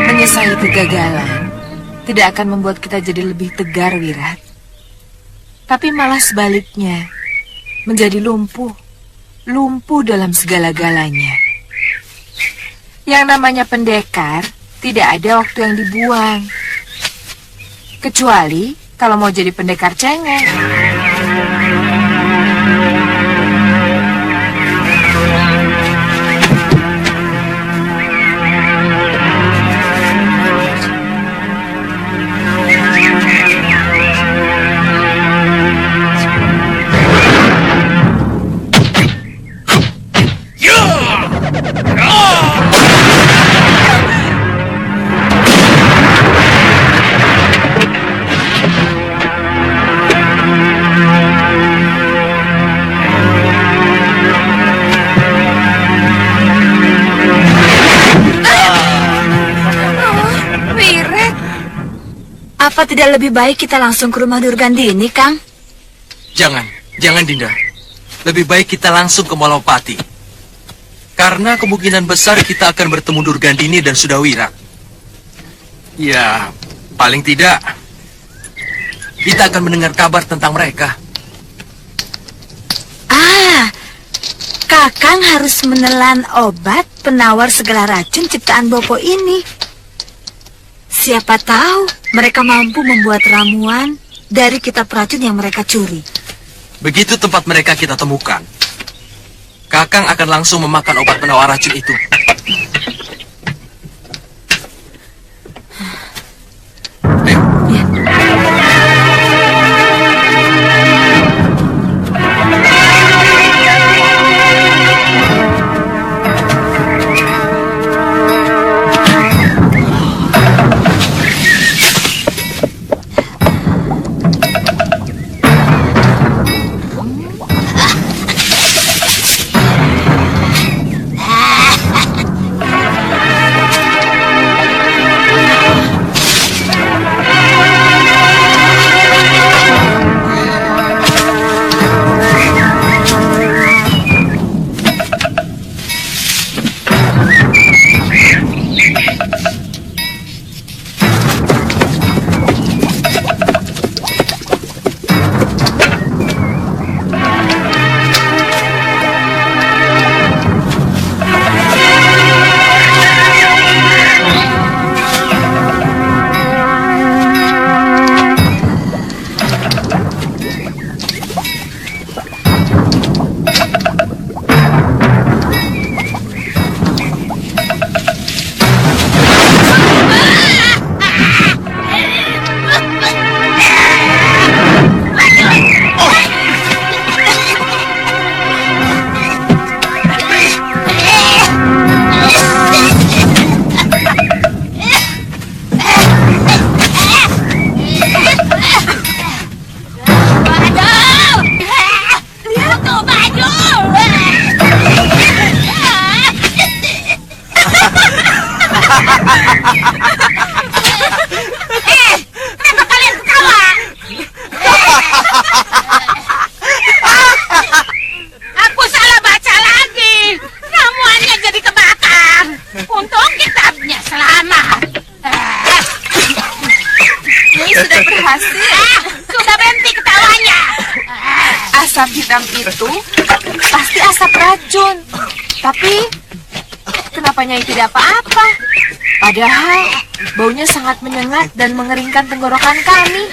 Menyesali kegagalan tidak akan membuat kita jadi lebih tegar, Wirat. Tapi malah sebaliknya, menjadi lumpuh dalam segala-galanya. Yang namanya pendekar tidak ada waktu yang dibuang. Kecuali kalau mau jadi pendekar cengeng. Apa tidak lebih baik kita langsung ke rumah Durgandini, Kang? Jangan Dinda. Lebih baik kita langsung ke Malopati. Karena kemungkinan besar kita akan bertemu Durgandini dan Sudawira. Ya, paling tidak kita akan mendengar kabar tentang mereka. Kakang harus menelan obat penawar segala racun ciptaan Bopo ini. Siapa tahu mereka mampu membuat ramuan dari kitab racun yang mereka curi. Begitu tempat mereka kita temukan, Kakang akan langsung memakan obat penawar racun itu. Ayo. Ya. Kenapa kalian ketawa? Aku salah baca lagi. Ramuannya jadi kebakar. Untung kitabnya selamat. Ini sudah berhasil. Sudah berhenti ketawanya. Asap hitam itu pasti asap racun. Tapi kenapa Nyai tidak apa-apa? Padahal baunya sangat menyengat dan mengeringkan tenggorokan kami.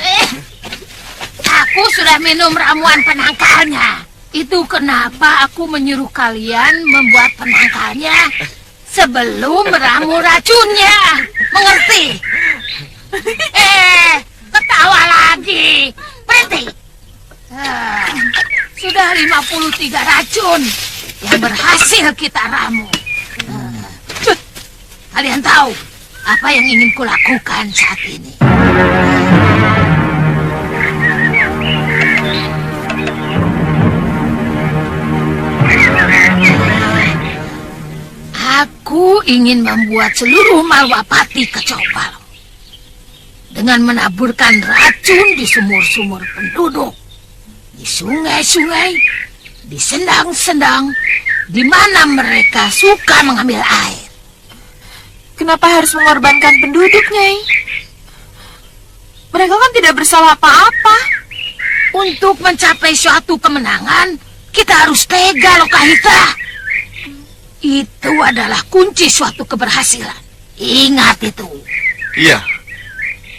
Aku sudah minum ramuan penangkalnya. Itu kenapa aku menyuruh kalian membuat penangkalnya sebelum meramu racunnya. Mengerti? Ketawa lagi. Berhenti. Sudah 53 racun yang berhasil kita ramu. Kalian tahu apa yang ingin kulakukan saat ini. Aku ingin membuat seluruh Malwapati kacau balau dengan menaburkan racun di sumur-sumur penduduk, di sungai-sungai, di sendang-sendang, di mana mereka suka mengambil air. Kenapa harus mengorbankan penduduk, Nyai? Mereka kan tidak bersalah apa-apa. Untuk mencapai suatu kemenangan, kita harus tega, Lokahita. Itu adalah kunci suatu keberhasilan. Ingat itu. Iya.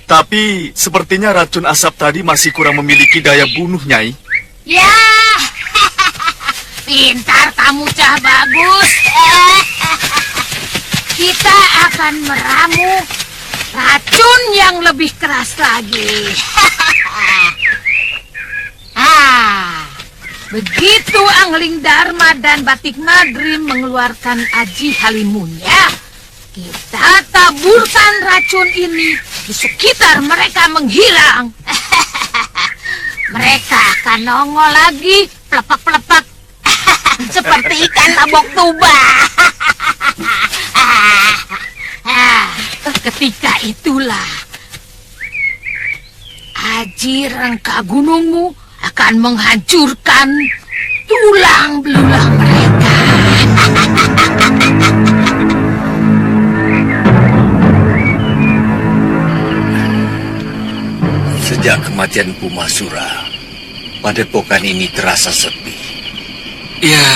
Tapi sepertinya racun asap tadi masih kurang memiliki daya bunuh, Nyai. Ya, pintar kamu, Cah Bagus. Kita akan meramu racun yang lebih keras lagi. Begitu Angling Dharma dan Batik Madrim mengeluarkan Aji Halimunnya, kita taburkan racun ini di sekitar mereka menghilang. Mereka akan nongol lagi, pelepak-pelepak, seperti ikan tabok tuba. Ketika itulah Aji Rengka Gunungmu akan menghancurkan tulang belulang mereka. Sejak kematian Pumasura, padepokan ini terasa sepi. Ya,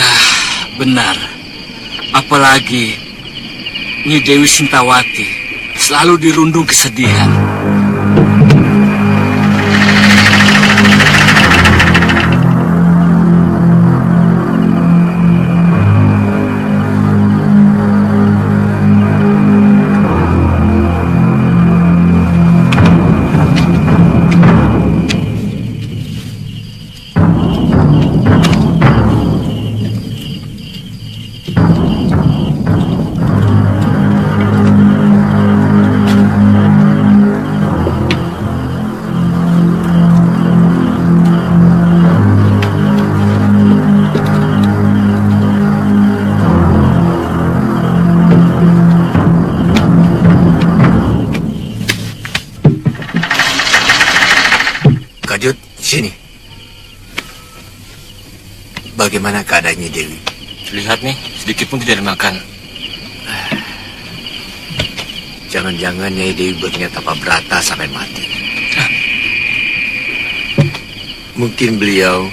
benar. Apalagi Nyi Dewi Sintawati selalu dirundung kesedihan. Kajut, sini. Bagaimana keadaannya Dewi? Lihat nih, sedikit pun tidak dimakan. Jangan-jangan Nyai Dewi berniat apa berata sampai mati. Mungkin beliau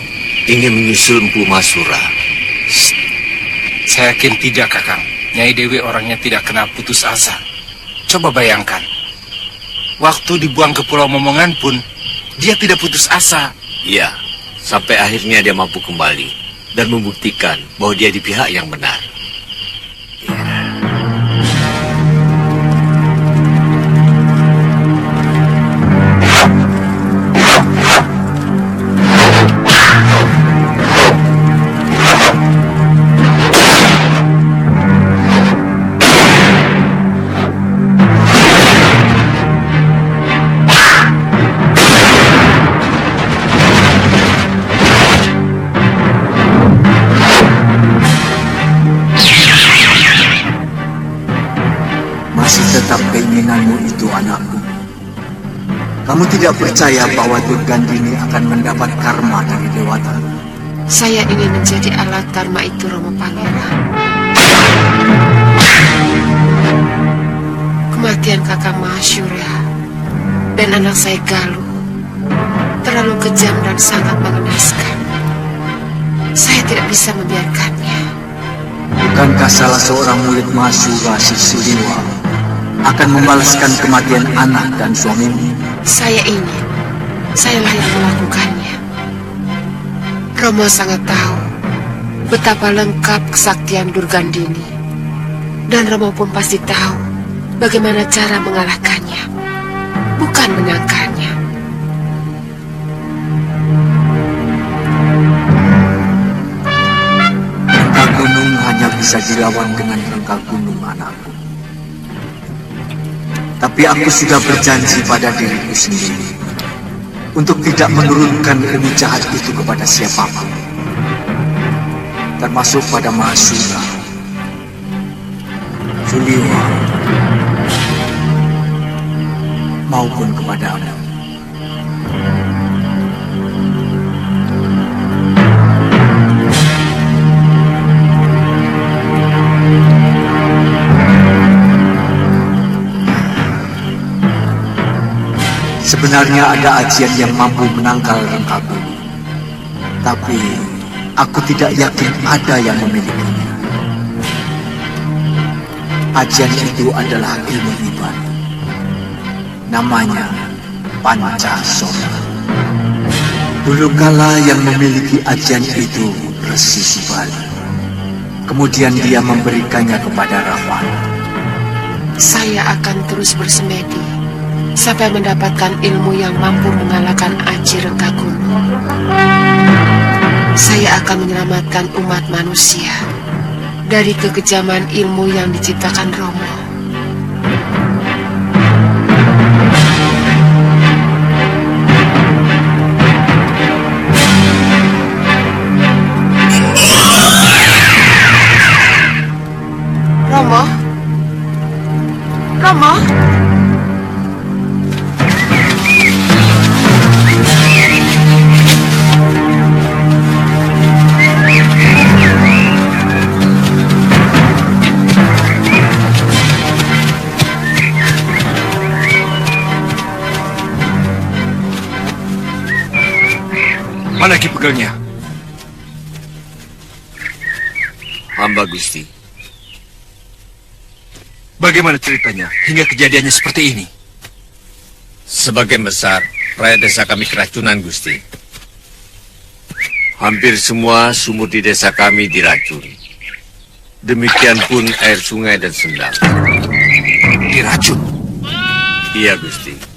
ingin menyusul Empu Masura. Saya yakin tidak, Kakang. Nyai Dewi orangnya tidak kena putus asa. Coba bayangkan. Waktu dibuang ke Pulau Momongan pun, dia tidak putus asa. Iya, sampai akhirnya dia mampu kembali dan membuktikan bahwa dia di pihak yang benar. Tetap keinginanmu itu, anakku. Kamu tidak percaya bahwa Durgandini akan mendapat karma dari Dewata? Saya ingin menjadi alat karma itu, Romo Pangeran. Kematian kakak Mahasyura dan anak saya Galuh terlalu kejam dan sangat mengenaskan. Saya tidak bisa membiarkannya. Bukankah salah seorang murid Mahasyura, si Suliwa, akan membalaskan kematian anak dan suamimu? Saya ingin. Sayalah yang melakukannya. Romo sangat tahu betapa lengkap kesaktian Durgandini. Dan Romo pun pasti tahu bagaimana cara mengalahkannya, bukan menangkannya. Rengka Gunung hanya bisa dilawan dengan Rengka Gunung, anakku. Tapi aku sudah berjanji pada diriku sendiri untuk tidak menurunkan ilmu jahat itu kepada siapapun, termasuk pada Mahasura, Suliwa, maupun kepadamu. Sebenarnya ada ajian yang mampu menangkal rengka bumi, tapi aku tidak yakin ada yang memilikinya. Ajian itu adalah ilmu ibad. Namanya Pancasora. Dulu kala yang memiliki ajian itu Resi Subali. Kemudian dia memberikannya kepada Ravana. Saya akan terus bersemedi sampai mendapatkan ilmu yang mampu mengalahkan Aji Renggagono. Saya akan menyelamatkan umat manusia dari kekejaman ilmu yang diciptakan Romo. Romo? Romo? Mana Ki Pegelnya? Hamba Gusti. Bagaimana ceritanya hingga kejadiannya seperti ini? Sebagian besar rakyat desa kami keracunan, Gusti. Hampir semua sumur di desa kami diracun. Demikian pun air sungai dan sendang. Diracun? Iya, Gusti.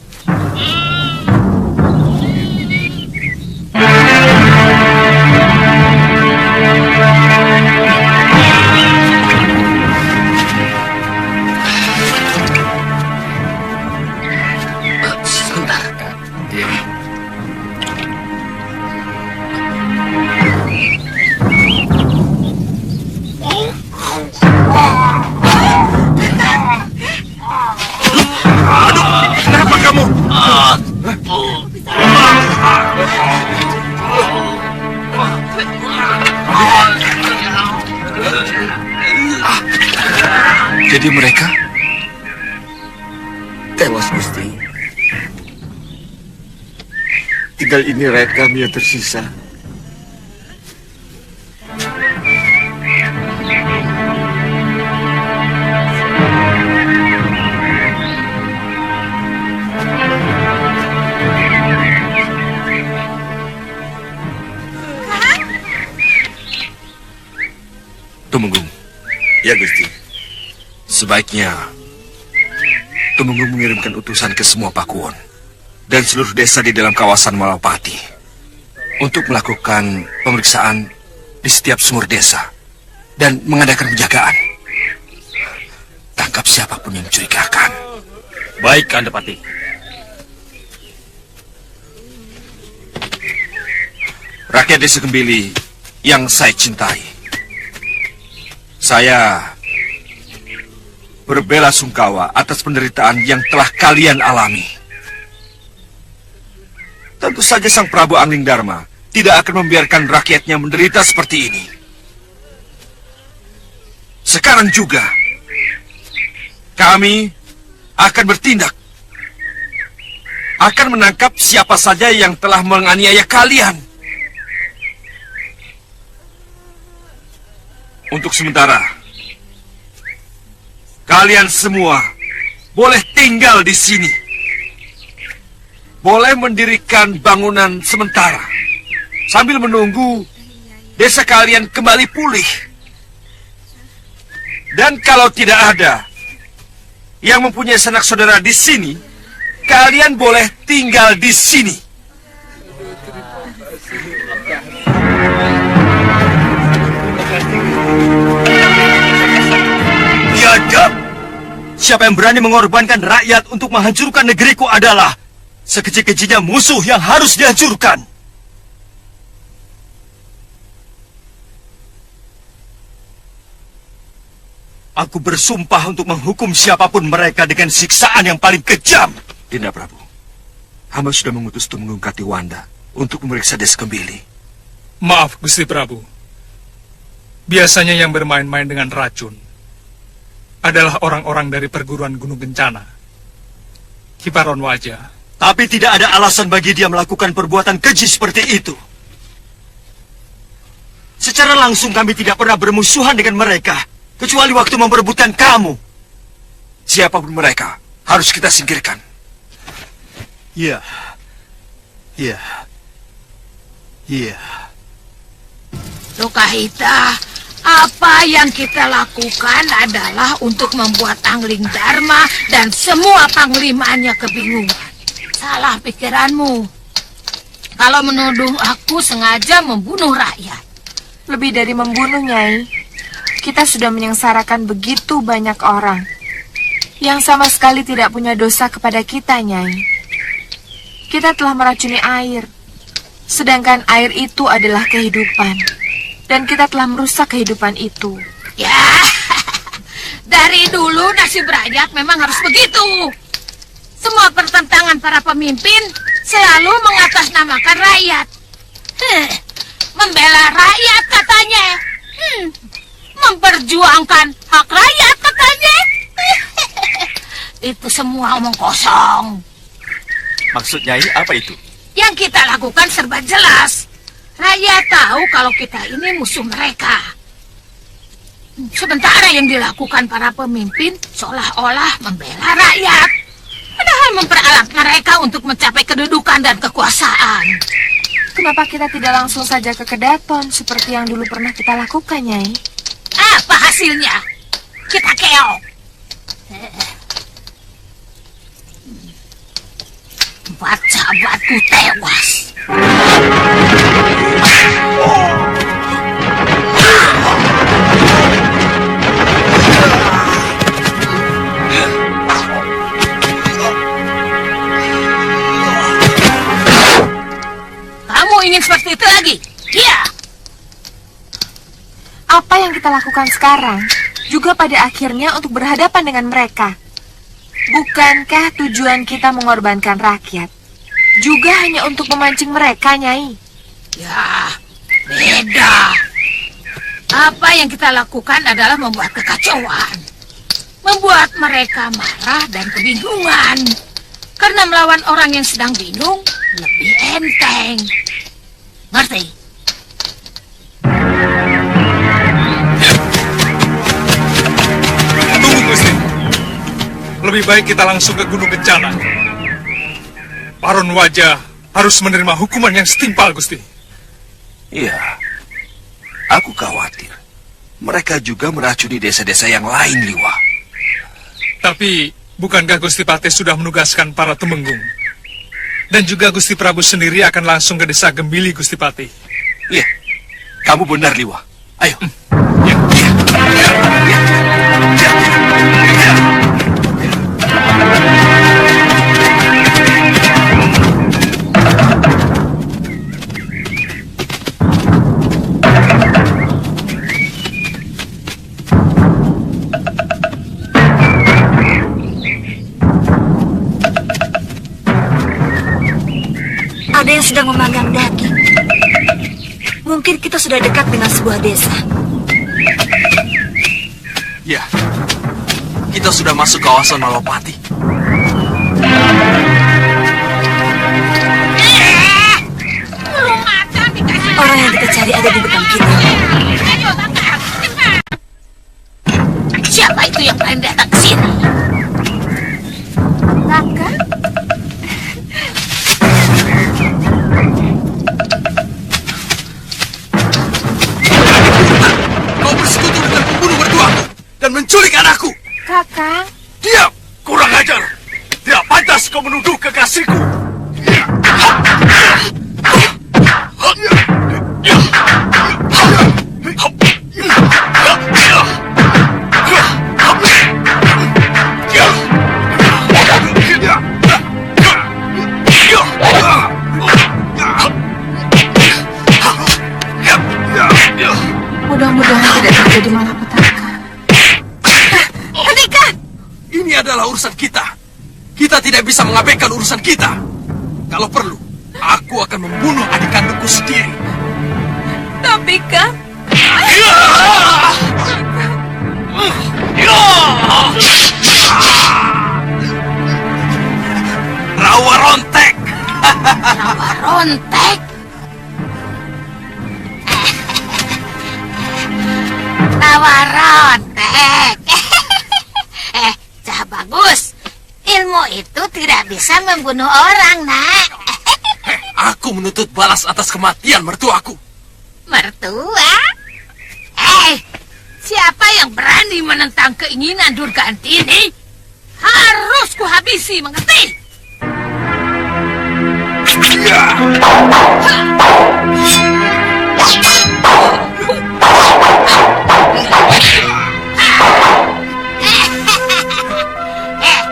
Kenapa kamu? Jadi mereka Tewas, Gusti. Tinggal ini rakyat kami yang tersisa. Tumenggung. Ya, Gusti. Sebaiknya Tumenggung mengirimkan utusan ke semua pakuwon dan seluruh desa di dalam kawasan Malapati untuk melakukan pemeriksaan di setiap sumur desa dan mengadakan penjagaan. Tangkap siapapun yang mencurigakan. Baik, Kandapati. Rakyat desa Gembili yang saya cintai, saya berbela sungkawa atas penderitaan yang telah kalian alami. Tentu saja Sang Prabu Anglingdarma tidak akan membiarkan rakyatnya menderita seperti ini. Sekarang juga, kami akan bertindak. Akan menangkap siapa saja yang telah menganiaya kalian. Untuk sementara, kalian semua boleh tinggal di sini. Boleh mendirikan bangunan sementara sambil menunggu desa kalian kembali pulih. Dan kalau tidak ada yang mempunyai sanak saudara di sini, kalian boleh tinggal di sini. Biadab! Siapa yang berani mengorbankan rakyat untuk menghancurkan negeriku adalah sekecil-kecilnya musuh yang harus dihancurkan. Aku bersumpah untuk menghukum siapapun mereka dengan siksaan yang paling kejam. Dinda Prabu, hamba sudah mengutus Tumenggung Katiwanda untuk memeriksa Desa Kembili. Maaf, Gusti Prabu. Biasanya yang bermain-main dengan racun adalah orang-orang dari perguruan Gunung Kencana. Kiparon Wajah. Tapi tidak ada alasan bagi dia melakukan perbuatan keji seperti itu. Secara langsung kami tidak pernah bermusuhan dengan mereka, kecuali waktu memperebutkan kamu. Siapapun mereka, harus kita singkirkan. Iya. Lokahita, apa yang kita lakukan adalah untuk membuat Angling Dharma dan semua panglimanya kebingungan. Salah pikiranmu. Kalau menuduh aku sengaja membunuh rakyat. Lebih dari membunuh, Nyai. Kita sudah menyengsarakan begitu banyak orang yang sama sekali tidak punya dosa kepada kita, Nyai. Kita telah meracuni air, sedangkan air itu adalah kehidupan. Dan kita telah merusak kehidupan itu. Ya, dari dulu nasib rakyat memang harus begitu. Semua pertentangan para pemimpin selalu mengatasnamakan rakyat. Membela rakyat katanya. Memperjuangkan hak rakyat katanya. Itu semua omong kosong. Maksudnya ini apa itu? Yang kita lakukan serba jelas. Rakyat tahu kalau kita ini musuh mereka. Sementara yang dilakukan para pemimpin seolah-olah membela rakyat. Padahal memperalat mereka untuk mencapai kedudukan dan kekuasaan. Kenapa kita tidak langsung saja ke Kedaton seperti yang dulu pernah kita lakukan, Nyai? Apa hasilnya? Kita keok. Empat sahabatku tewas. Kamu ingin seperti itu lagi? Iya. Apa yang kita lakukan sekarang juga pada akhirnya untuk berhadapan dengan mereka. Bukankah tujuan kita mengorbankan rakyat juga hanya untuk memancing mereka, Nyai? Ya, beda. Apa yang kita lakukan adalah membuat kekacauan. Membuat mereka marah dan kebingungan. Karena melawan orang yang sedang bingung lebih enteng. Ngerti? Tunggu, Gusti. Lebih baik kita langsung ke Gunung Kencana. Paron Wajah harus menerima hukuman yang setimpal, Gusti. Iya, aku khawatir. Mereka juga meracuni desa-desa yang lain, Liwa. Tapi, bukankah Gusti Patih sudah menugaskan para Tumenggung? Dan juga Gusti Prabu sendiri akan langsung ke desa Gembili, Gusti Patih. Iya, kamu benar, Liwa. Ayo. Ya. Ada yang sedang memanggang daging. Mungkin kita sudah dekat dengan sebuah desa. Ya, kita sudah masuk kawasan Malopati. Orang yang kita cari ada di depan kita. Ayo, bakar, cepat. Siapa itu yang paling datang ke sini? Raka? Kau bersekutu dengan pembunuh mertuaku dan menculik anakku. Kakang? Diam! Kurang ajar! Tidak pantas kau menuduh kekasihku! tidak bisa mengabaikan urusan kita. Kalau perlu, aku akan membunuh adik kandungku sendiri. Tapi Kang, Rawa rontek. Rawa rontek. Rawa rontek. Cah bagus. Ilmu itu tidak bisa membunuh orang, Nak. Aku menuntut balas atas kematian mertuaku. Mertua? Siapa yang berani menentang keinginan Durgandini? Harus kuhabisi, mengerti?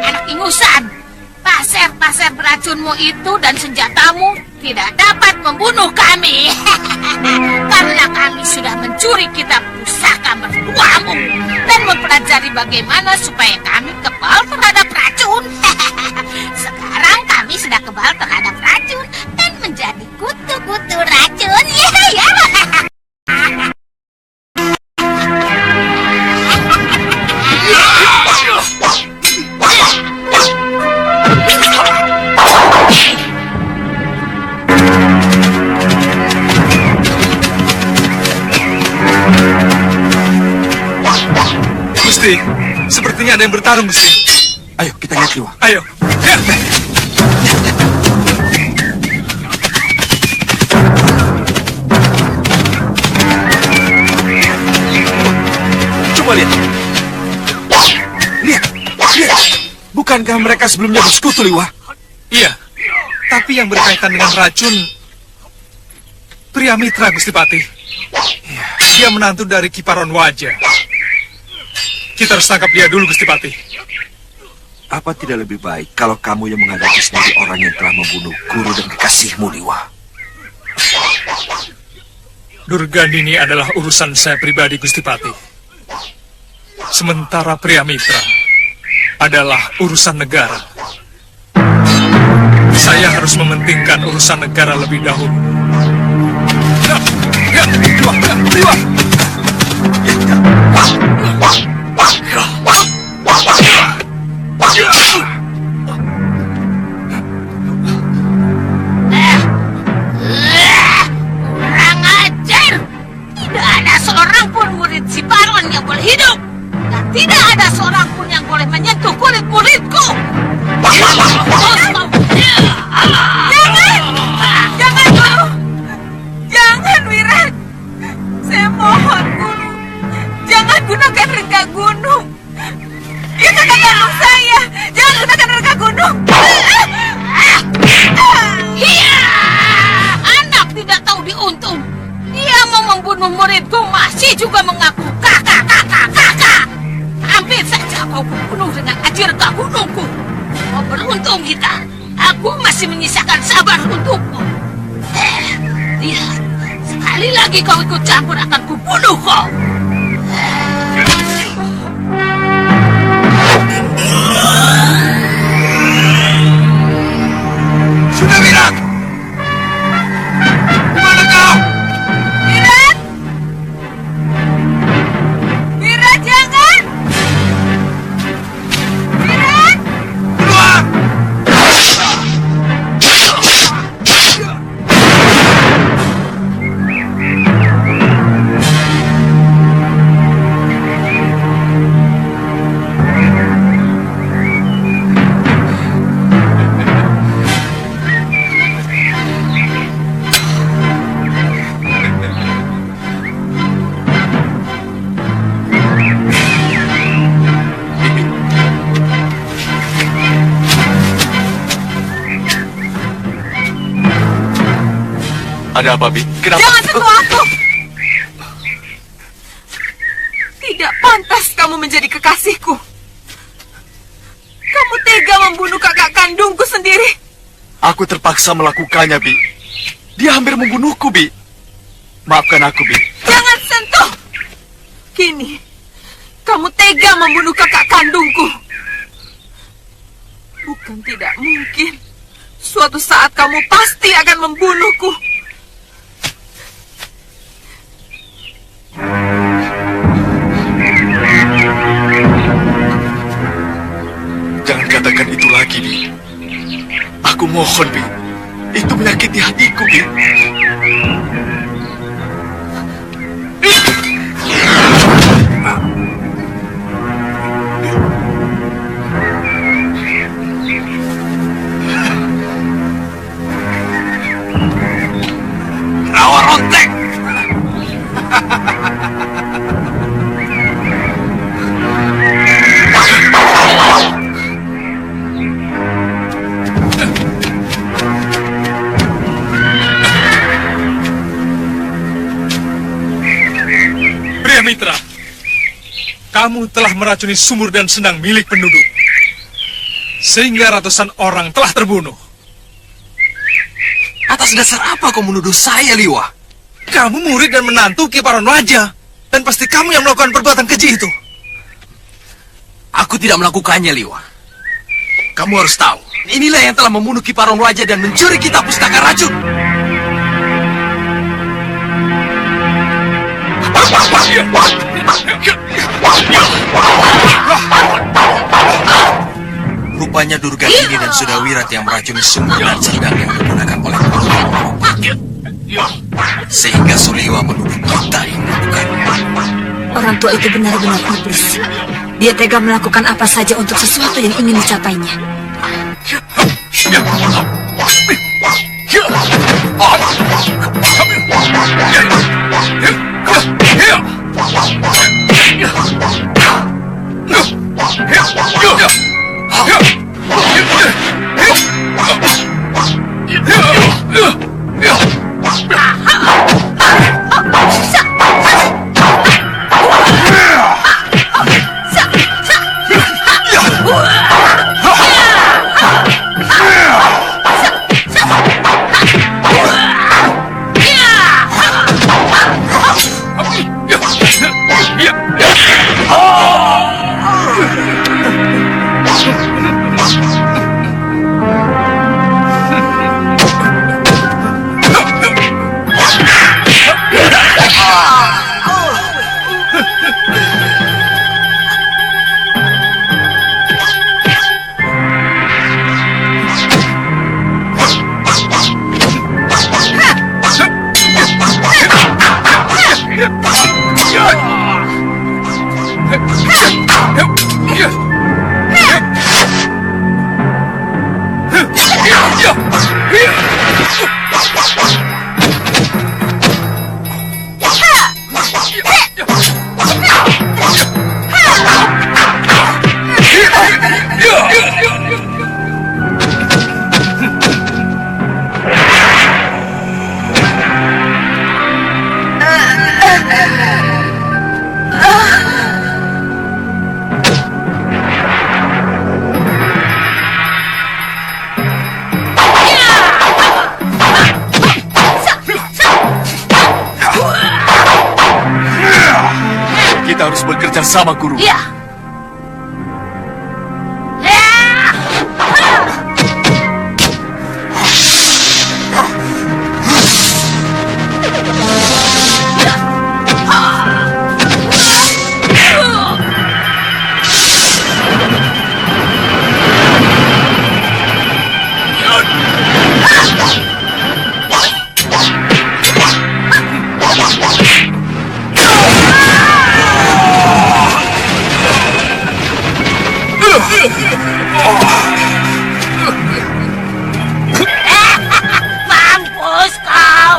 Anak ingusan, pasir-pasir beracunmu itu dan senjatamu tidak dapat membunuh kami. Karena kami sudah mencuri kitab pusaka mertuamu dan mempelajari bagaimana supaya kami kebal terhadap racun. Sekarang kami sudah kebal terhadap racun dan menjadi kutu-kutu racun. Ya. Gusti, sepertinya ada yang bertarung, Gusti. Ayo, kita lihat Liwa. Ayo. Ya. Coba lihat. Lihat. Bukankah mereka sebelumnya bersekutu, Liwa? Iya, tapi yang berkaitan dengan racun pria mitra, Gusti Patih. Dia menantu dari Kiparon Wajah. Kita harus tangkap dia dulu, Gusti Patih. Apa tidak lebih baik kalau kamu yang menghadapi sendiri orang yang telah membunuh guru dan kekasihmu, Liwa? Durgandini adalah urusan saya pribadi, Gusti Patih. Sementara pria mitra adalah urusan negara. Saya harus mementingkan urusan negara lebih dahulu. Liwa! Kurang ajar. Tidak ada seorang pun murid si Baron yang boleh hidup. Dan tidak ada seorang pun yang boleh menyentuh kulit muridku. jangan Guru, jangan Wirat. Saya mohon Guru, jangan gunakan rengga gunung. Itu kakak kandung saya. Jangan gunakan rengga gunung. Hiya! Anak tidak tahu diuntung. Dia mau membunuh muridku masih juga mengaku kakak. Hampir saja kau kubunuh dengan ajirga gunungku. Oh, beruntung kita. Aku masih menyisakan sabar untukmu. Lihat, sekali lagi kau ikut campur akan kubunuh kau. Sudah, Wirat! Dimana kau? Wirat! Wirat, jangan! Wirat! Keluar! Ada apa, Bi? Kenapa? Jangan sentuh aku! Tidak pantas kamu menjadi kekasihku. Kamu tega membunuh kakak kandungku sendiri. Aku terpaksa melakukannya, Bi. Dia hampir membunuhku, Bi. Maafkan aku, Bi. Jangan sentuh! Kini, kamu tega membunuh kakak kandungku. Bukan tidak mungkin. Suatu saat kamu pasti akan membunuhku. Jangan katakan itu lagi, Bi. Aku mohon, Bi. Itu menyakiti hatiku, Bi. Rawa rontek. Pria Mitra, kamu telah meracuni sumur dan sendang milik penduduk, sehingga ratusan orang telah terbunuh. Atas dasar apa kau menuduh saya, Liwa? Kamu murid dan menantu Ki Paron Waja, dan pasti kamu yang melakukan perbuatan keji itu. Aku tidak melakukannya, Liwa. Kamu harus tahu, inilah yang telah membunuh Ki Paron Waja dan mencuri kitab pustaka racun. Rupanya Durgandini dan Sudawirat yang meracuni sumur dan sendang yang digunakan oleh orang Balopati. Sehingga Suliwa menuduh kita yang melakukannya. Orang tua itu benar-benar iblis. Dia tega melakukan apa saja untuk sesuatu yang ingin dicapainya. Kita harus bekerja sama, Guru. Iya. Mampus kau.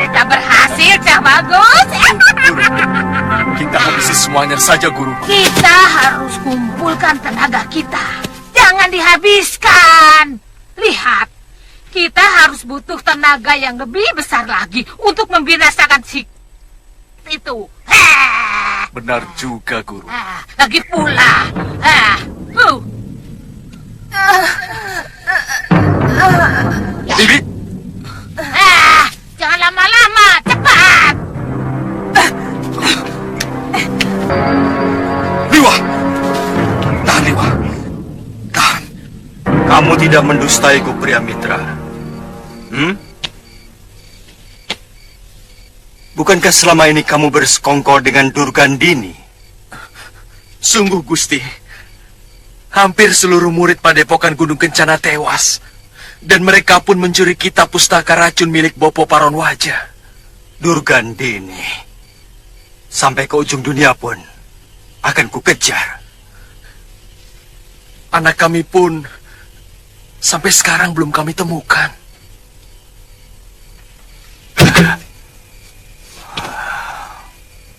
Sudah berhasil, Cah Bagus. Kita habisi semuanya saja, Guru. Kita harus kumpulkan tenaga kita. Jangan dihabiskan. Lihat, kita harus butuh tenaga yang lebih besar lagi untuk membinasakan si itu. Benar juga, Guru. Lagi pula. Bibi, Jangan lama-lama, cepat. Liwa. tidak mendustaiku, pria mitra. Bukankah selama ini kamu bersekongkol dengan Durgandini? Sungguh, Gusti. Hampir seluruh murid Padepokan Gunung Kencana tewas. Dan mereka pun mencuri kitab pustaka racun milik Bopo Paronwaja. Durgandini, sampai ke ujung dunia pun akan kukejar. Anak kami pun sampai sekarang belum kami temukan.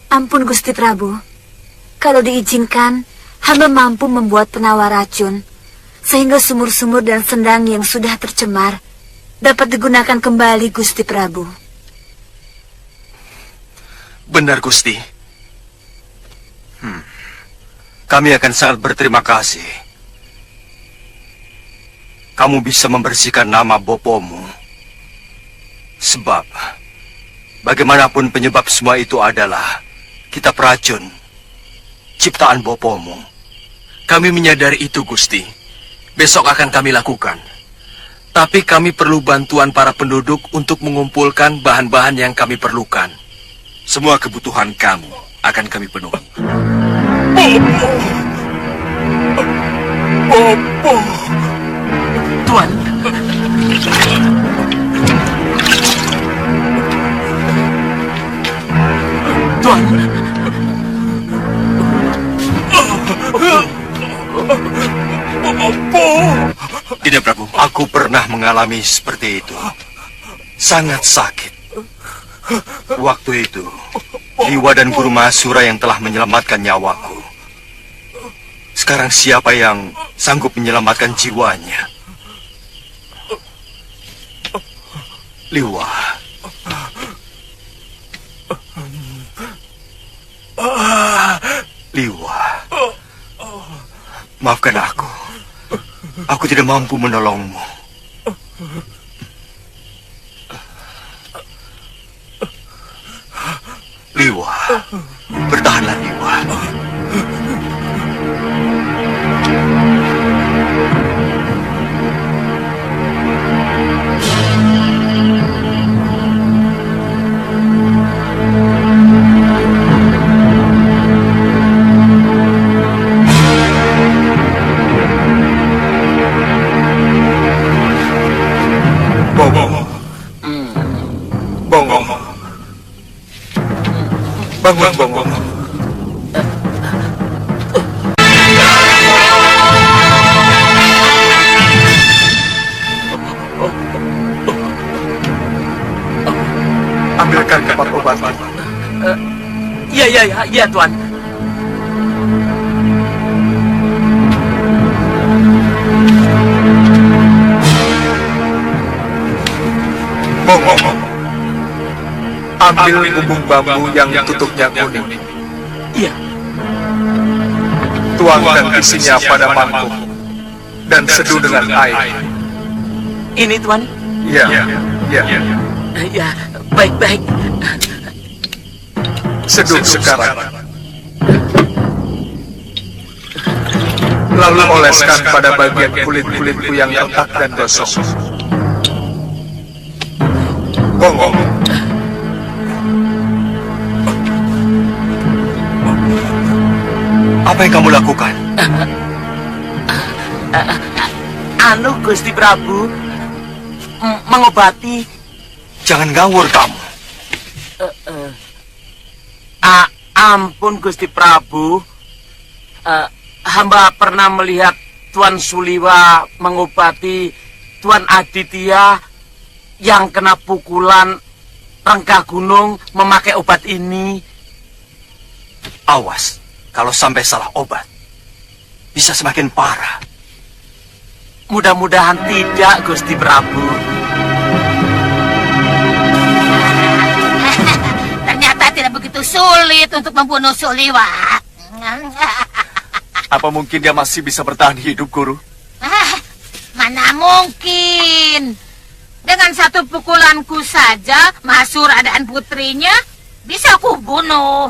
Ampun Gusti Prabu, kalau diizinkan, hamba mampu membuat penawar racun, sehingga sumur-sumur dan sendang yang sudah tercemar dapat digunakan kembali, Gusti Prabu. Benar, Gusti. Kami akan sangat berterima kasih. Kamu bisa membersihkan nama bopomu. Sebab, bagaimanapun penyebab semua itu adalah kitab racun, ciptaan bopomu. Kami menyadari itu, Gusti. Besok akan kami lakukan. Tapi kami perlu bantuan para penduduk untuk mengumpulkan bahan-bahan yang kami perlukan. Semua kebutuhan kamu akan kami penuhi. Bopo. Tuan. Tuan. Tidak, Prabu. Aku pernah mengalami seperti itu. Sangat sakit. Waktu itu, Liwa dan Guru Mahasura yang telah menyelamatkan nyawaku. Sekarang siapa yang sanggup menyelamatkan jiwanya? Liwa. Liwa. Maafkan aku. Aku tidak mampu menolongmu. Liwa, bertahanlah Liwa. Bangun, Bongo. Ambilkan tempat obat. Iya, Tuan. Bongo. Ambil bumbung bambu yang tutupnya kuning. Iya. Tuangkan isinya pada mangkuk dan seduh dengan air. Ini, Tuan. Ya. Ya, baik-baik. Seduh sekarang. Lalu oleskan pada bagian kulit-kulitku yang retak dan gosong. Bongo. Apa yang kamu lakukan? Gusti Prabu, mengobati. Jangan ngawur kamu. Ampun Gusti Prabu. Hamba pernah melihat Tuan Suliwa mengobati Tuan Aditya yang kena pukulan rengkah gunung memakai obat ini. Awas, kalau sampai salah obat, bisa semakin parah. Mudah-mudahan tidak, Gusti Prabu. Ternyata tidak begitu sulit untuk membunuh Suliwa. Apa mungkin dia masih bisa bertahan hidup, Guru? Mana mungkin. Dengan satu pukulanku saja, Mahasura dan putrinya bisa aku bunuh.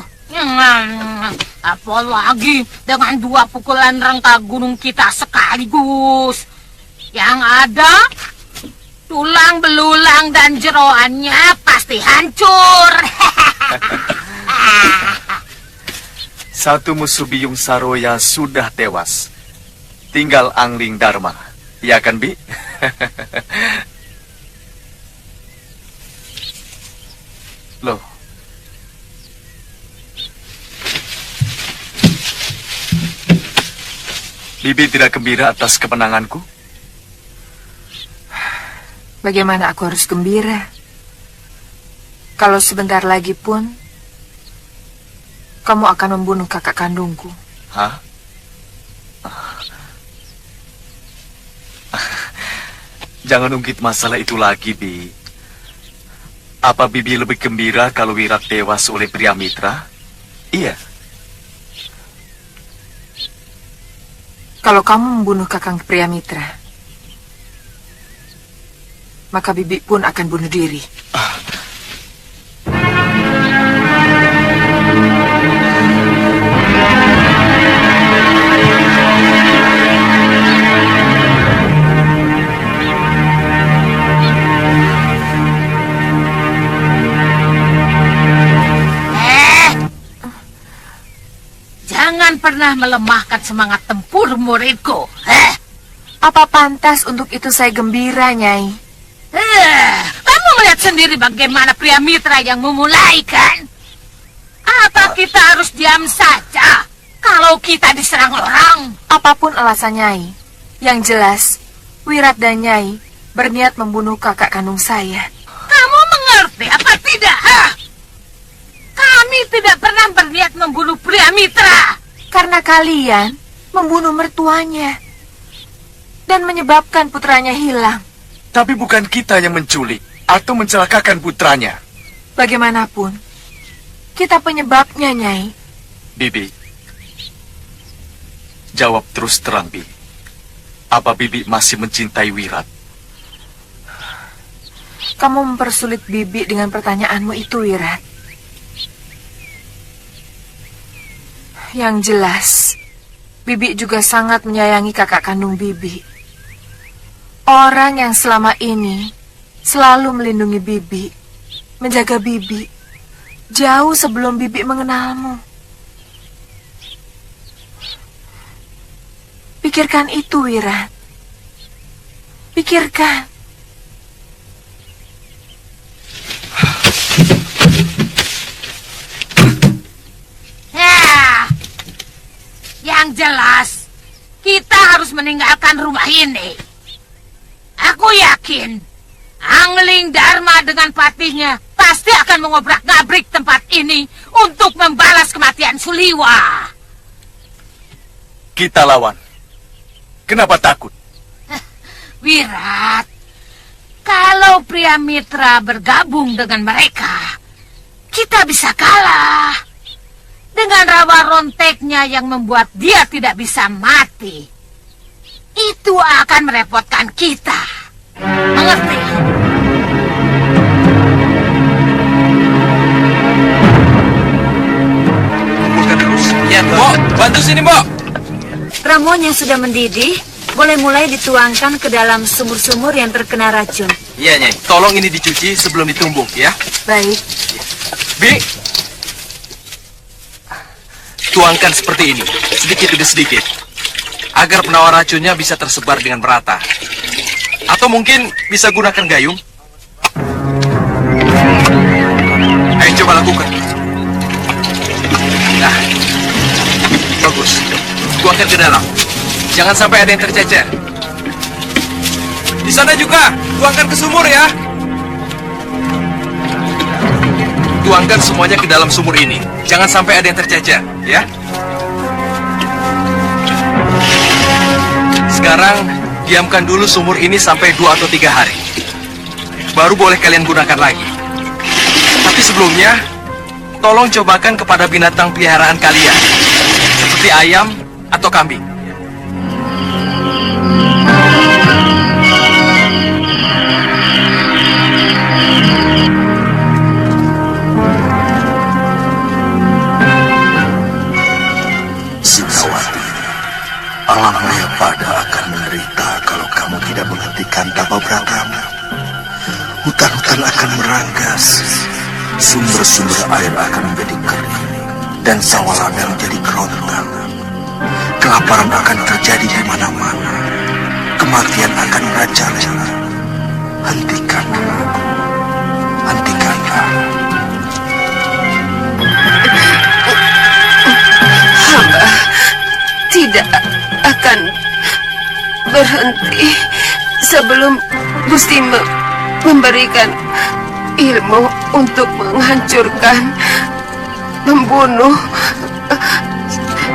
Apalagi dengan 2 pukulan rengkah gunung kita sekaligus. Yang ada, tulang belulang dan jeroannya pasti hancur. Satu musuh Biyung Saroya sudah tewas. Tinggal Angling Dharma. Ya kan, Bi? Loh. Bibi tidak gembira atas kemenanganku? Bagaimana aku harus gembira? Kalau sebentar lagi pun kamu akan membunuh kakak kandungku. Hah? Jangan ungkit masalah itu lagi, Bi. Apa Bibi lebih gembira kalau Wirat tewas oleh pria mitra? Iya. Kalau kamu membunuh kakang pria mitra, maka Bibi pun akan bunuh diri. Jangan pernah melemahkan semangat tempur muridku. Apa pantas untuk itu saya gembira, Nyai? Kamu melihat sendiri bagaimana pria mitra yang memulai, kan? Apa kita harus diam saja kalau kita diserang orang? Apapun alasan Nyai, yang jelas Wirat dan Nyai berniat membunuh kakak kandung saya. Kamu mengerti apa tidak? Kami tidak pernah berniat membunuh pria mitra. Karena kalian membunuh mertuanya dan menyebabkan putranya hilang. Tapi bukan kita yang menculik atau mencelakakan putranya. Bagaimanapun, kita penyebabnya, Nyai. Bibi, jawab terus terang, Bi. Apa Bibi masih mencintai Wirat? Kamu mempersulit Bibi dengan pertanyaanmu itu, Wirat. Yang jelas, Bibi juga sangat menyayangi kakak kandung Bibi. Orang yang selama ini selalu melindungi Bibi, menjaga Bibi, jauh sebelum Bibi mengenalmu. Pikirkan itu, Wirat. Pikirkan. Yang jelas, kita harus meninggalkan rumah ini. Aku yakin, Angling Dharma dengan patihnya pasti akan mengobrak-ngabrik tempat ini untuk membalas kematian Suliwa. Kita lawan. Kenapa takut? Wirat, kalau pria mitra bergabung dengan mereka, kita bisa kalah. Dengan rawa ronteknya yang membuat dia tidak bisa mati. Itu akan merepotkan kita. Mengerti? Kumpulkan terus. Ya, Mbok. Bantu sini, Mbok. Ramuan yang sudah mendidih boleh mulai dituangkan ke dalam sumur-sumur yang terkena racun. Iya, Nyai. Tolong ini dicuci sebelum ditumbuk, ya. Baik. Bi, tuangkan seperti ini, sedikit demi sedikit, agar penawar racunnya bisa tersebar dengan merata. Atau mungkin bisa gunakan gayung. Ayo coba lakukan. Nah, bagus. Tuangkan ke dalam. Jangan sampai ada yang tercecer. Di sana juga, tuangkan ke sumur ya. Tuangkan semuanya ke dalam sumur ini. Jangan sampai ada yang tercecer, ya. Sekarang, diamkan dulu sumur ini sampai 2 atau 3 hari. Baru boleh kalian gunakan lagi. Tapi sebelumnya, tolong cobakan kepada binatang peliharaan kalian. Seperti ayam atau kambing. Alamaya pada akan menderita kalau kamu tidak menghentikan tapa bratamu. Hutan-hutan akan meranggas, sumber-sumber air akan menjadi kering, dan sawalana menjadi kerontang. Kelaparan akan terjadi di mana-mana. Kematian akan merajalela. Hentikanlah aku. Hentikanlah. Hamba tidak akan berhenti sebelum Gusti memberikan ilmu untuk menghancurkan, membunuh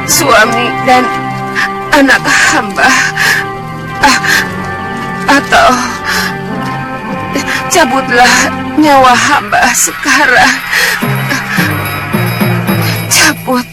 suami dan anak hamba, atau cabutlah nyawa hamba sekarang. Cabut.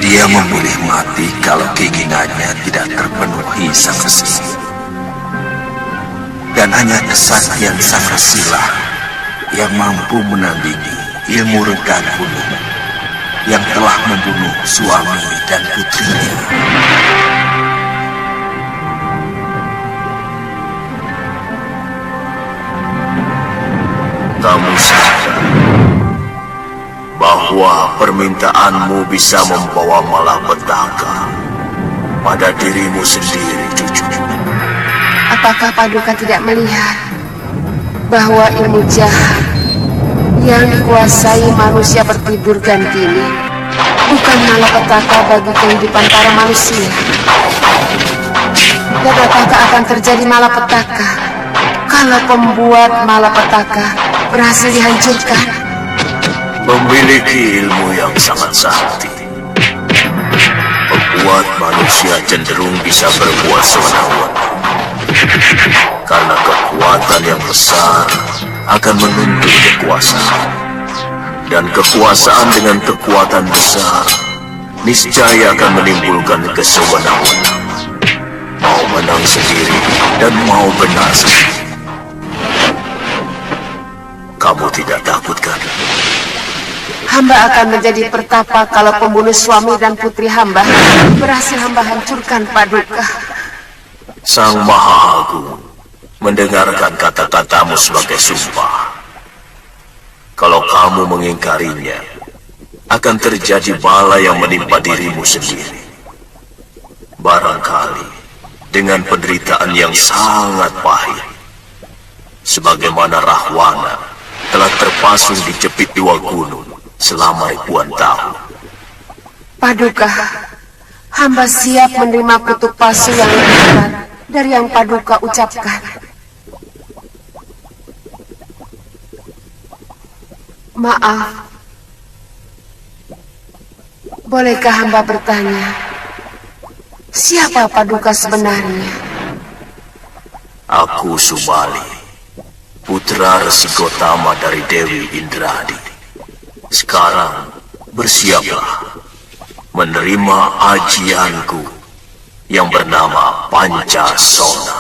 Dia memilih mati kalau keinginannya tidak terpenuhi Sang Resi. Dan hanya kesaktian Sang Resilah yang mampu menandingi ilmu renggang gunung yang telah membunuh suami dan putrinya. Kamu sadar bahwa permintaanmu bisa membawa malapetaka pada dirimu sendiri, cucu. Apakah Paduka tidak melihat bahwa ilmu jahat yang dikuasai manusia bertidur ganti ini bukan malapetaka bagi kehidupan para manusia? Dan apakah akan terjadi malapetaka kalau pembuat malapetaka berhasil dihancurkan? Memiliki ilmu yang sangat sakti membuat manusia cenderung bisa berbuat semena-mena. Karena kekuatan yang besar akan menuntut kekuasaan, dan kekuasaan dengan kekuatan besar niscaya akan menimbulkan kesewenang-wenangan, mau menang sendiri dan mau benar sendiri. Kamu tidak takut kan? Hamba akan menjadi pertapa kalau pembunuh suami dan putri hamba berhasil hamba hancurkan, Paduka. Sang Maha Agung mendengarkan kata-katamu sebagai sumpah. Kalau kamu mengingkarinya, akan terjadi bala yang menimpa dirimu sendiri. Barangkali dengan penderitaan yang sangat pahit, sebagaimana Rahwana telah terpasung di cepit dua gunung selama ribuan tahun. Paduka, hamba siap menerima kutuk palsu yang lebih berat dari yang Paduka ucapkan. Maaf, bolehkah hamba bertanya, siapa Paduka sebenarnya? Aku Subali, putra Resi Gotama dari Dewi Indradi. Sekarang bersiaplah menerima ajianku yang bernama Pancasona.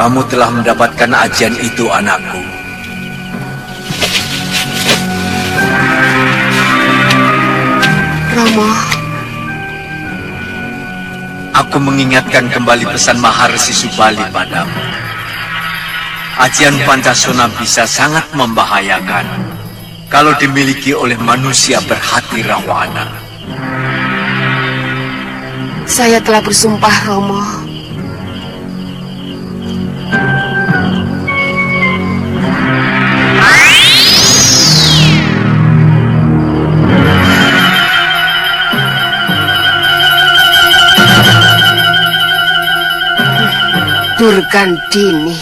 Kamu telah mendapatkan ajian itu, anakku. Romo, Aku mengingatkan kembali pesan Maharsi Subali padamu. Ajian Pancasona bisa sangat membahayakan kalau dimiliki oleh manusia berhati rahwana. saya telah bersumpah, Romo. Durgandini.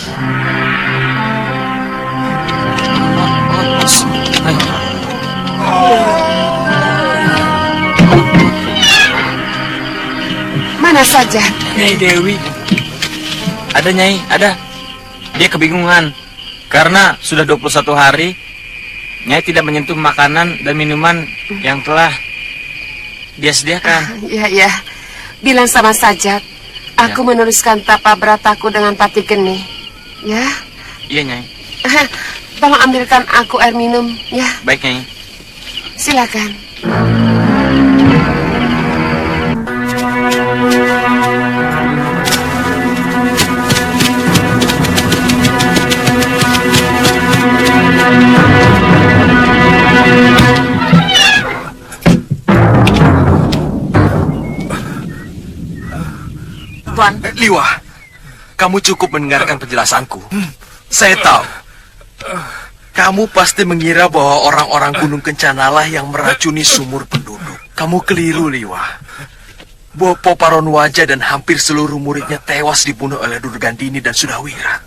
Mana saja? Nyai Dewi. Ada, Nyai, ada. Dia kebingungan karena sudah 21 hari Nyai tidak menyentuh makanan dan minuman yang telah dia sediakan. Ya. Bilang sama Sajat. Aku meneruskan tapa berataku dengan Pati Geni. Ya? Iya, Nyai. Tolong ambilkan aku air minum, ya? Baik, Nyai. Silakan. Tuan. Liwa, kamu cukup mendengarkan penjelasanku. Saya tahu. Kamu pasti mengira bahwa orang-orang Gunung Kencanalah yang meracuni sumur penduduk. Kamu keliru, Liwa. Bopo Paronwaja dan hampir seluruh muridnya tewas dibunuh oleh Durgandini dan Sudawira.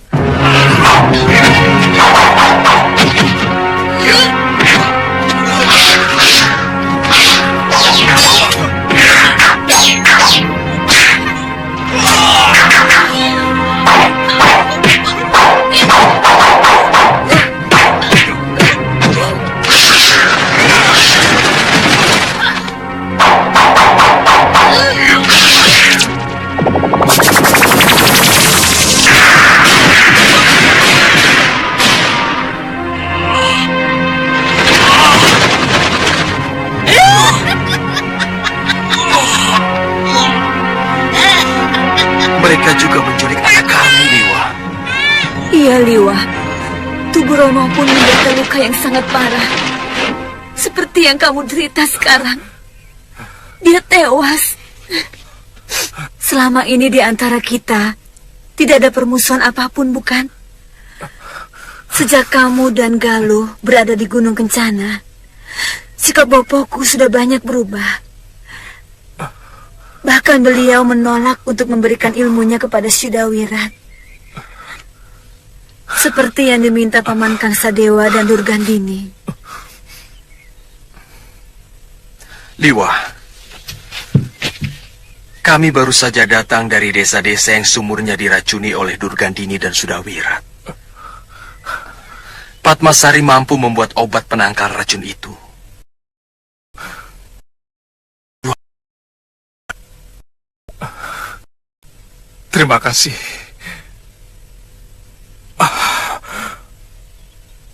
Mereka juga menculik anak kami, Liwa. Iya, Liwa. Tubuh Romo pun menderita luka yang sangat parah. Seperti yang kamu derita sekarang. Dia tewas. Selama ini di antara kita tidak ada permusuhan apapun, bukan? Sejak kamu dan Galuh berada di Gunung Kencana, sikap Bopoku sudah banyak berubah. Bahkan beliau menolak untuk memberikan ilmunya kepada Syudawirat. Seperti yang diminta Paman Kangsadewa dan Durgandini. Liwa, kami baru saja datang dari desa-desa yang sumurnya diracuni oleh Durgandini dan Sudawirat. Padmasari mampu membuat obat penangkal racun itu. Terima kasih.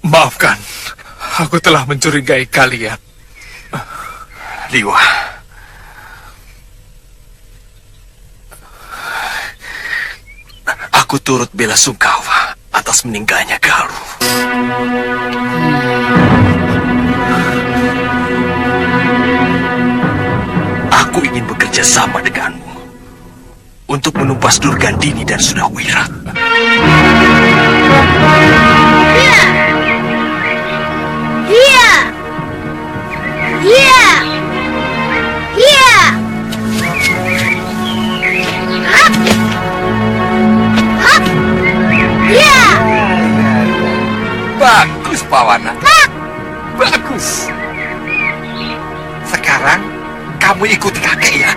Maafkan, aku telah mencurigai kalian. Liwa, aku turut bela sungkawa atas meninggalnya Galuh. Aku ingin bekerja sama denganmu untuk menumpas Durgandini dan Sudawirat. Bagus, Pawana. Bagus. Sekarang kamu ikuti kakek ya.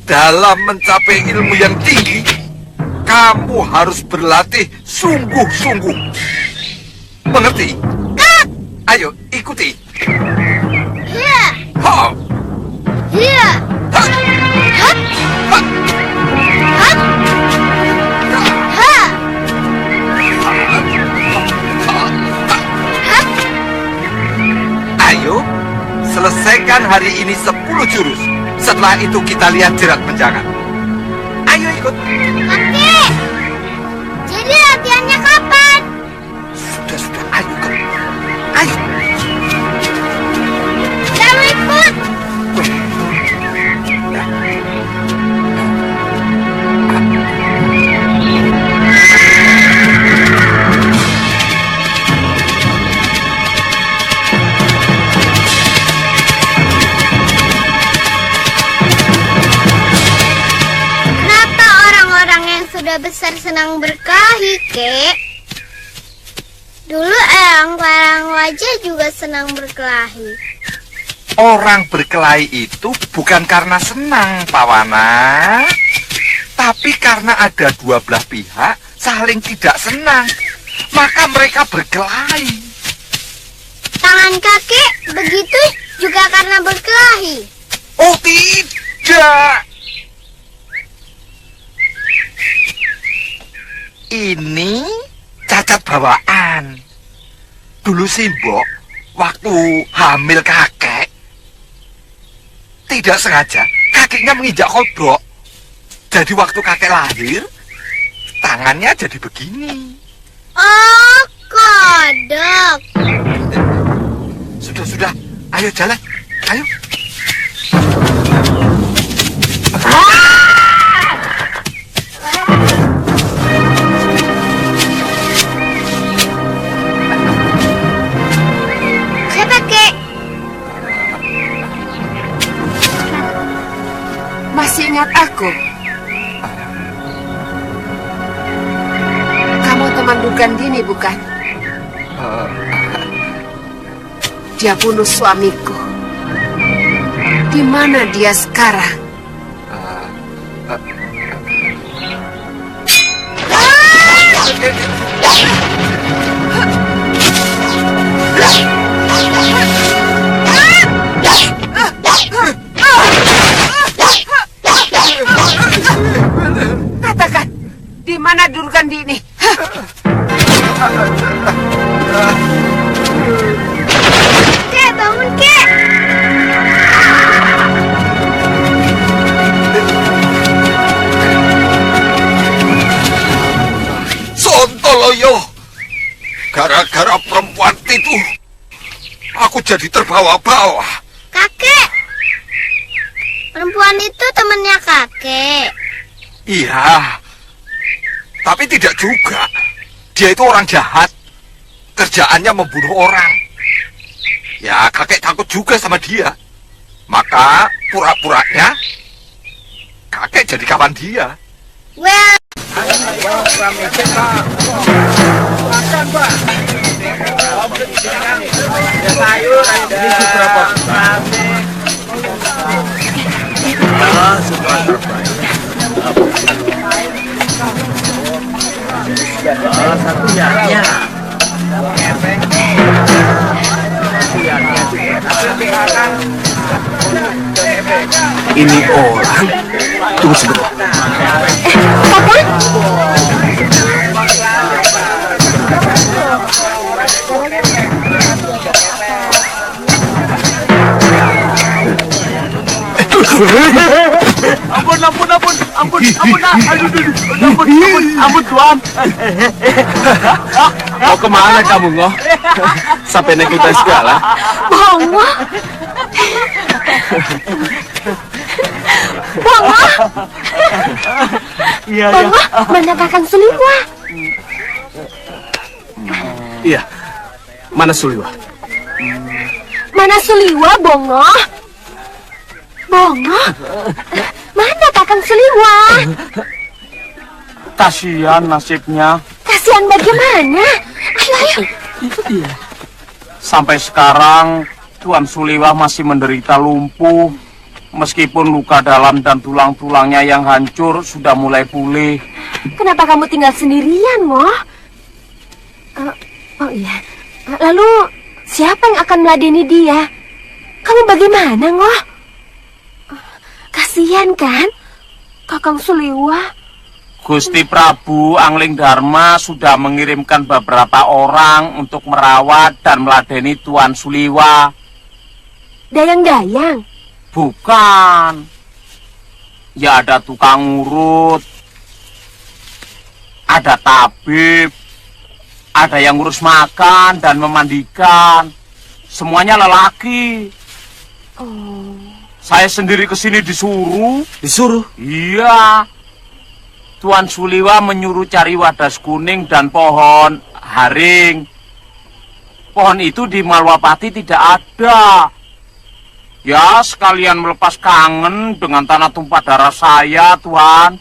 Dalam mencapai ilmu yang tinggi, kamu harus berlatih sungguh-sungguh. Mengerti? Ayo, ikuti. Iya. Ho! Iya. Ha! Hap. Ha! Hap. Ha. Hap. Ayo, selesaikan hari ini 10 jurus. Setelah itu kita lihat jerat menjangan. Ayo ikut. Kakek. Jadi latihannya kapan? Sudah, ayo ikut. Ayo. Kamu ikut. Kenapa orang-orang yang sudah besar senang berkelahi, Kek? Dulu orang wajah juga senang berkelahi. Orang berkelahi itu bukan karena senang, Pawana, tapi karena ada dua belah pihak saling tidak senang, maka mereka berkelahi. Tangan kakek begitu juga karena berkelahi. Oh tidak, ini cacat bawaan. Dulu Simbok waktu hamil kakek, tidak sengaja kakinya menginjak kodok. Jadi waktu kakek lahir, tangannya jadi begini. Oh, kodok. Sudah, ayo jalan, ayo. Siapa, Kek? Masih ingat aku? Kamu teman Durgandini, bukan? Dia bunuh suamiku. Di mana dia sekarang? Katakan, di mana Durgandini? Kek, bangun, Kek. Sontoloyo, gara-gara perempuan itu, aku jadi terbawa-bawa. Kakek. Perempuan itu temannya kakek. Iya, tapi tidak juga. Dia itu orang jahat. Kerjaannya membunuh orang. Ya, kakek takut juga sama dia. Maka, pura-puranya, kakek jadi kawan dia. Well, Ini orang. Tunggu sebentar. Ampun Tuan. Mau kemana kamu, Ngoh? Sampai naik hutan segala. Bongo. Bongo. Iya, Bongo, mana Kakang Suliwa? Iya. Mana Suliwa? Mana Suliwa, Bongo? Bongo? Mana Kakang Suliwa? Kasihan nasibnya. Kasihan bagaimana? Ayo. Sampai sekarang Tuan Suliwa masih menderita lumpuh. Meskipun luka dalam dan tulang-tulangnya yang hancur sudah mulai pulih. Kenapa kamu tinggal sendirian, Ngoh? Oh iya, Lalu siapa yang akan meladeni dia? Kamu bagaimana, Ngoh? Kasihan kan Kakang Suliwa? Gusti Prabu Angling Dharma sudah mengirimkan beberapa orang untuk merawat dan meladeni Tuan Suliwa. Dayang-dayang? Bukan. Ya ada tukang urut, ada tabib, ada yang ngurus makan dan memandikan. Semuanya lelaki. Oh. Saya sendiri kesini disuruh. Disuruh? Iya. Tuan Suliwa menyuruh cari wadas kuning dan pohon haring. Pohon itu di Malwapati tidak ada. Ya, sekalian melepas kangen dengan tanah tumpah darah saya, Tuan.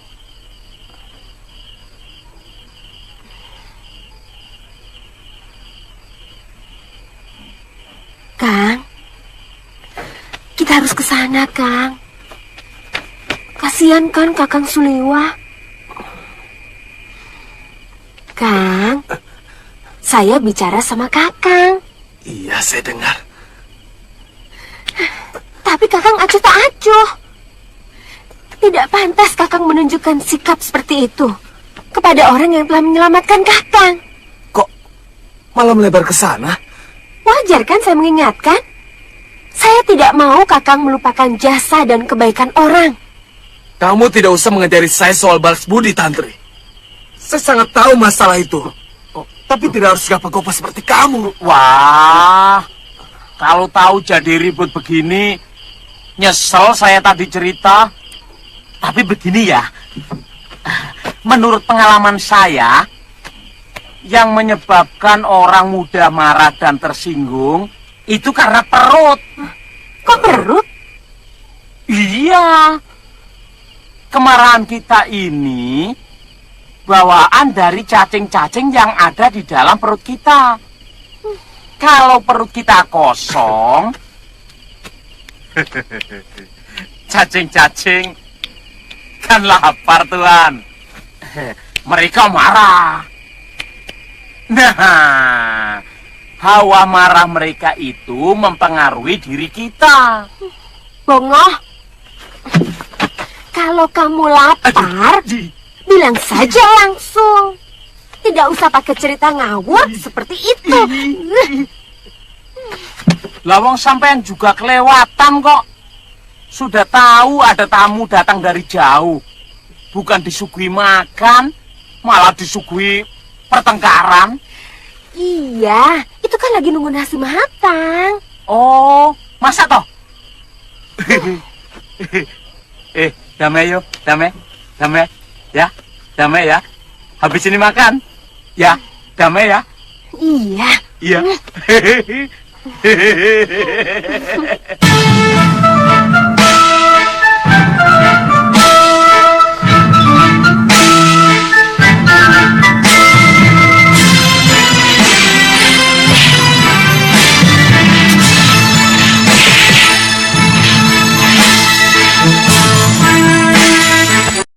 Kang, kita harus ke sana, Kang. Kasihan kan Kakang Suliwa? Kang, saya bicara sama Kakang. Iya, saya dengar. Tapi Kakang acuh tak acuh. Tidak pantas Kakang menunjukkan sikap seperti itu kepada orang yang telah menyelamatkan Kakang. Kok malah melebar ke sana? Wajar kan saya mengingatkan? Saya tidak mau Kakang melupakan jasa dan kebaikan orang. Kamu tidak usah mengajari saya soal balas budi, Tantri. Saya sangat tahu masalah itu. Tapi tidak harus gapa-gapa seperti kamu. Wah, kalau tahu jadi ribut begini, nyesel saya tadi cerita. Tapi begini ya, menurut pengalaman saya, yang menyebabkan orang mudah marah dan tersinggung, itu karena perut. Kok perut? Iya. Kemarahan kita ini bawaan dari cacing-cacing yang ada di dalam perut kita. Kalau perut kita kosong, cacing-cacing kan lapar, Tuan. Mereka marah. Nah, hawa marah mereka itu mempengaruhi diri kita. Bongoh, kalau kamu lapar, bilang saja langsung. Tidak usah pakai cerita ngawur seperti itu. Lawang sampean juga kelewatan kok. Sudah tahu ada tamu datang dari jauh. Bukan disuguhi makan, malah disuguhi pertengkaran. Iya, itu kan lagi nunggu nasi matang. Oh, masa toh? Damai yuk, damai. Ya, damai ya. Habis ini makan. Ya, damai ya. Iya. Iya.